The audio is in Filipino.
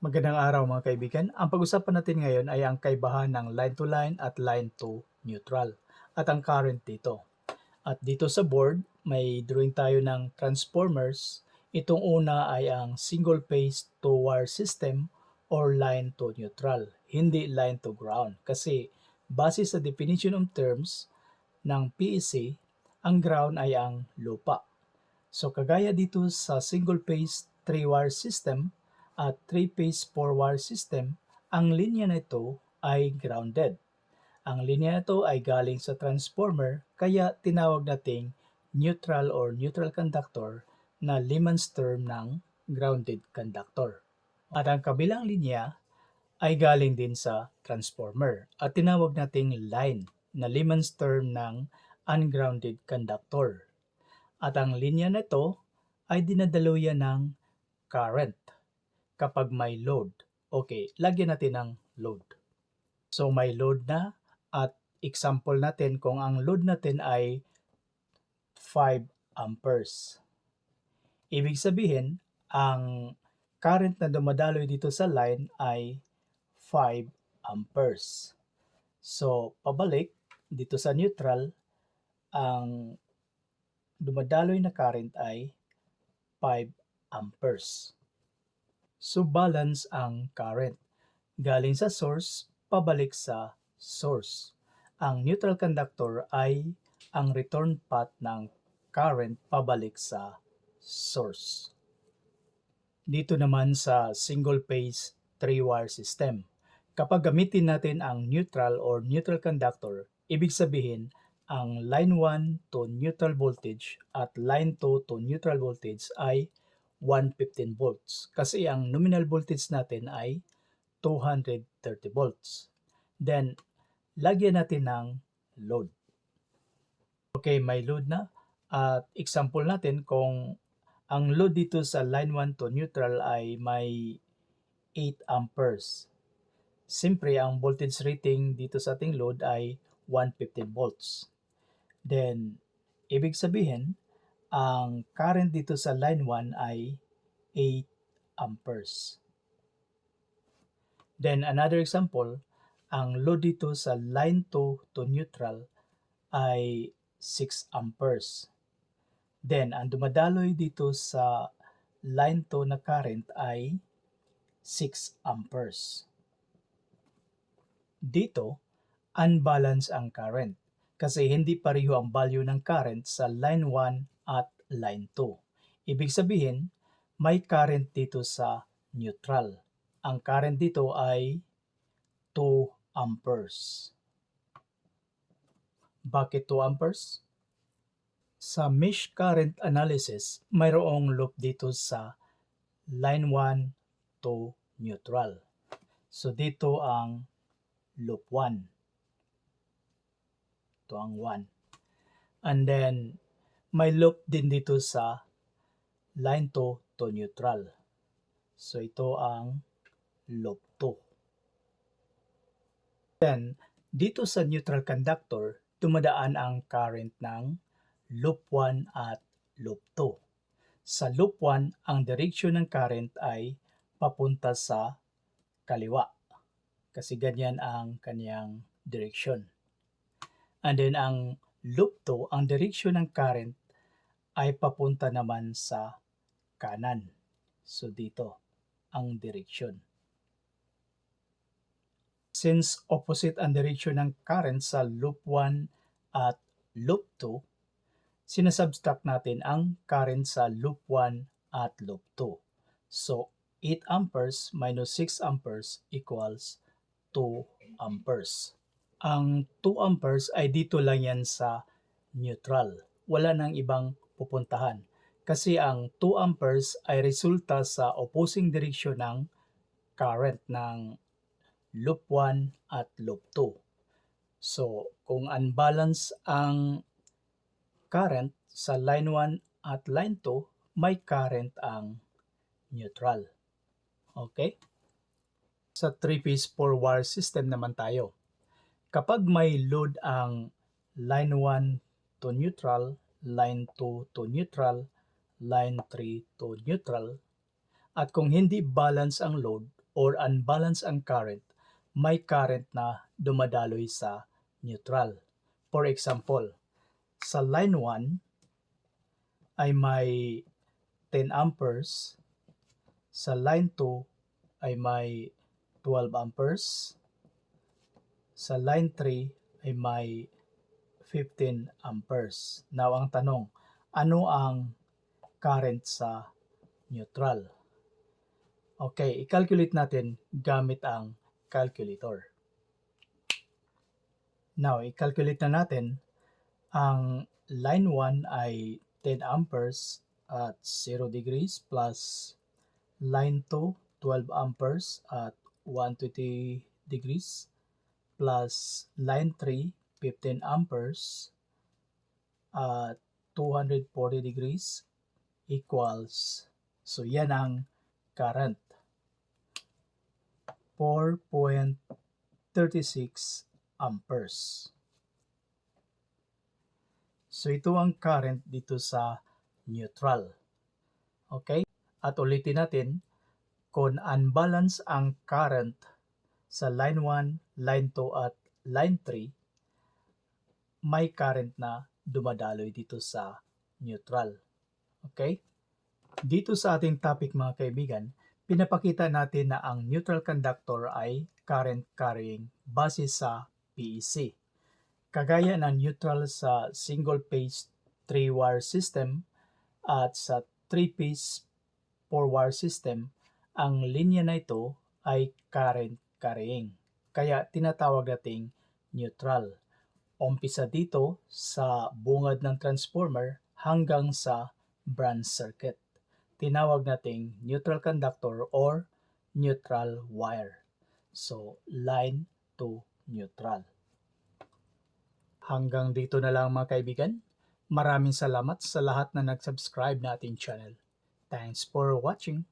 Magandang araw mga kaibigan. Ang pag-usapan natin ngayon ay ang kaibahan ng line-to-line at line-to-neutral at ang current dito. At dito sa board, may drawing tayo ng transformers. Itong una ay ang single-phase two-wire system or line-to-neutral, hindi line-to-ground. Kasi base sa definition of terms ng PEC, ang ground ay ang lupa. So kagaya dito sa single-phase 3-wire system at 3-phase 4-wire system, ang linya na ito ay grounded. Ang linya na ito ay galing sa transformer kaya tinawag nating neutral or neutral conductor na layman's term ng grounded conductor. At ang kabilang linya ay galing din sa transformer at tinawag nating line na layman's term ng ungrounded conductor. At ang linya na ito ay dinadaluyan ng current kapag may load. Okay, lagyan natin ng load. So may load na at example natin kung ang load natin ay 5 amperes. Ibig sabihin, ang current na dumadaloy dito sa line ay 5 amperes. So pabalik dito sa neutral, ang dumadaloy na current ay 5 amperes. So balance ang current. Galing sa source, pabalik sa source. Ang neutral conductor ay ang return path ng current pabalik sa source. Dito naman sa single-phase 3-wire system. Kapag gamitin natin ang neutral or neutral conductor, ibig sabihin ang line 1 to neutral voltage at line 2 to neutral voltage ay 115 volts kasi ang nominal voltage natin ay 230 volts. Then, lagyan natin ng load. Okay, may load na. At example natin kung ang load dito sa line 1 to neutral ay may 8 amperes. Siyempre, ang voltage rating dito sa ating load ay 115 volts. Then, ibig sabihin, ang current dito sa line 1 ay 8 amperes. Then another example, ang load dito sa line 2 to neutral ay 6 amperes. Then ang dumadaloy dito sa line 2 na current ay 6 amperes. Dito, unbalance ang current kasi hindi pareho ang value ng current sa line 1 at line 2. Ibig sabihin, may current dito sa neutral. Ang current dito ay 2 amperes. Bakit 2 amperes? Sa mesh current analysis, mayroong loop dito sa line 1 to neutral. So dito ang loop 1. Ito ang 1. And then, may loop din dito sa line 2 to neutral. So ito ang loop 2. Then, dito sa neutral conductor, dumadaan ang current ng loop 1 at loop 2. Sa loop 1, ang direksyon ng current ay papunta sa kaliwa. Kasi ganyan ang kaniyang direksyon. And then, ang loop 2, ang direksyon ng current ay papunta naman sa kanan. So, dito ang direksyon. Since opposite ang direksyon ng current sa loop 1 at loop 2, sinasubtract natin ang current sa loop 1 at loop 2. So, 8 amperes minus 6 amperes equals 2 amperes. Ang 2 amperes ay dito lang yan sa neutral. Wala nang ibang pupuntahan. Kasi ang 2 amperes ay resulta sa opposing direksyon ng current ng loop 1 at loop 2. So, kung unbalance ang current sa line 1 at line 2, may current ang neutral. Okay? Sa 3-phase 4-wire system naman tayo. Kapag may load ang line 1 to neutral, line 2 to neutral, line 3 to neutral, at kung hindi balance ang load, or unbalanced ang current, may current na dumadaloy sa neutral. For example, sa line 1 ay may 10 amperes, sa line 2 ay may 12 amperes, sa line 3 ay may 15 amperes. Now ang tanong, ano ang current sa neutral? Okay, i-calculate natin gamit ang calculator. Now, i-calculate na natin ang line 1 ay 10 amperes at 0 degrees plus line 2, 12 amperes at 120 degrees plus line 3, 15 amperes at 240 degrees equals, so yan ang current, 4.36 amperes. So ito ang current dito sa neutral. Okay? At ulitin natin, kung unbalance ang current sa line 1, line 2 at line 3, may current na dumadaloy dito sa neutral. Okay? Dito sa ating topic mga kaibigan, pinapakita natin na ang neutral conductor ay current carrying base sa PEC. Kagaya ng neutral sa single-phase 3-wire system at sa 3-phase 4-wire system, ang linya na ito ay current carrying. Kaya tinatawag nating neutral. Umpisa dito sa bungad ng transformer hanggang sa branch circuit. Tinawag nating neutral conductor or neutral wire. So, line to neutral. Hanggang dito na lang mga kaibigan. Maraming salamat sa lahat na nag-subscribe na ating channel. Thanks for watching.